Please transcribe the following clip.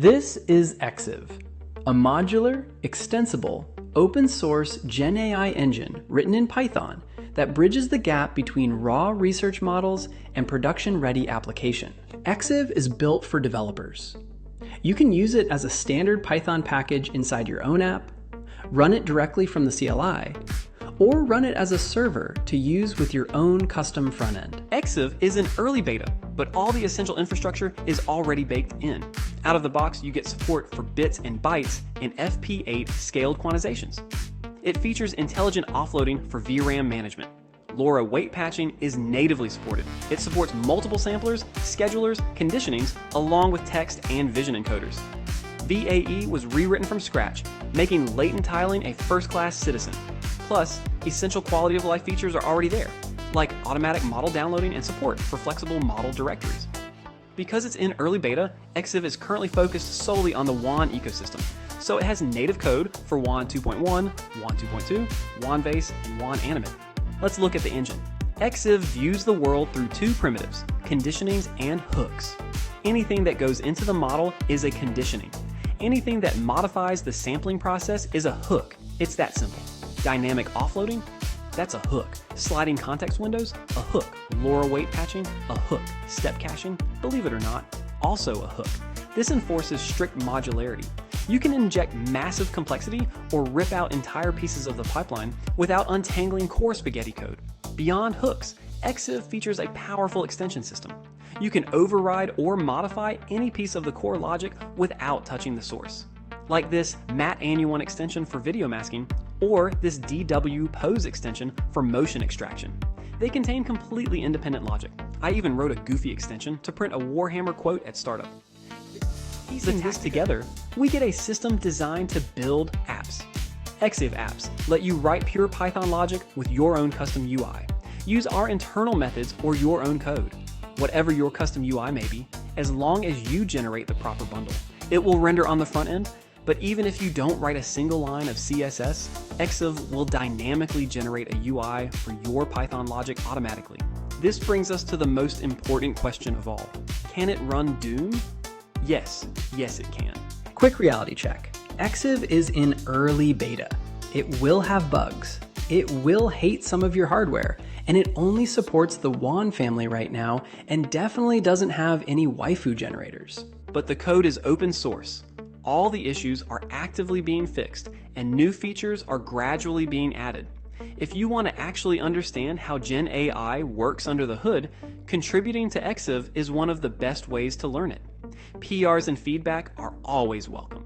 This is Exiv, a modular, extensible, open-source GenAI engine written in Python that bridges the gap between raw research models and production-ready application. Exiv is built for developers. You can use it as a standard Python package inside your own app, run it directly from the CLI, or run it as a server to use with your own custom front end. Exiv is in early beta, but all the essential infrastructure is already baked in. Out of the box, you get support for bits and bytes and FP8 scaled quantizations. It features intelligent offloading for VRAM management. LoRa weight patching is natively supported. It supports multiple samplers, schedulers, conditionings, along with text and vision encoders. VAE was rewritten from scratch, making latent tiling a first-class citizen. Plus, essential quality of life features are already there, like automatic model downloading and support for flexible model directories. Because it's in early beta, Exiv is currently focused solely on the WAN ecosystem, so it has native code for WAN 2.1, WAN 2.2, WAN base, and WAN animate. Let's look at the engine. Exiv views the world through two primitives, conditionings and hooks. Anything that goes into the model is a conditioning. Anything that modifies the sampling process is a hook. It's that simple. Dynamic offloading, that's a hook. Sliding context windows, a hook. LoRa weight patching, a hook. Step caching, believe it or not, also a hook. This enforces strict modularity. You can inject massive complexity or rip out entire pieces of the pipeline without untangling core spaghetti code. Beyond hooks, Exiv features a powerful extension system. You can override or modify any piece of the core logic without touching the source. Like this mat-annuone extension for video masking, or this DW pose extension for motion extraction. They contain completely independent logic. I even wrote a goofy extension to print a Warhammer quote at startup. Piecing this together, we get a system designed to build apps. Exiv apps let you write pure Python logic with your own custom UI. Use our internal methods or your own code. Whatever your custom UI may be, as long as you generate the proper bundle. It will render on the front end, but even if you don't write a single line of CSS, Exiv will dynamically generate a UI for your Python logic automatically. This brings us to the most important question of all. Can it run Doom? Yes it can. Quick reality check. Exiv is in early beta. It will have bugs. It will hate some of your hardware, and it only supports the WAN family right now and definitely doesn't have any waifu generators. But the code is open source. All the issues are actively being fixed, and new features are gradually being added. If you want to actually understand how GenAI works under the hood, contributing to Exiv is one of the best ways to learn it. PRs and feedback are always welcome.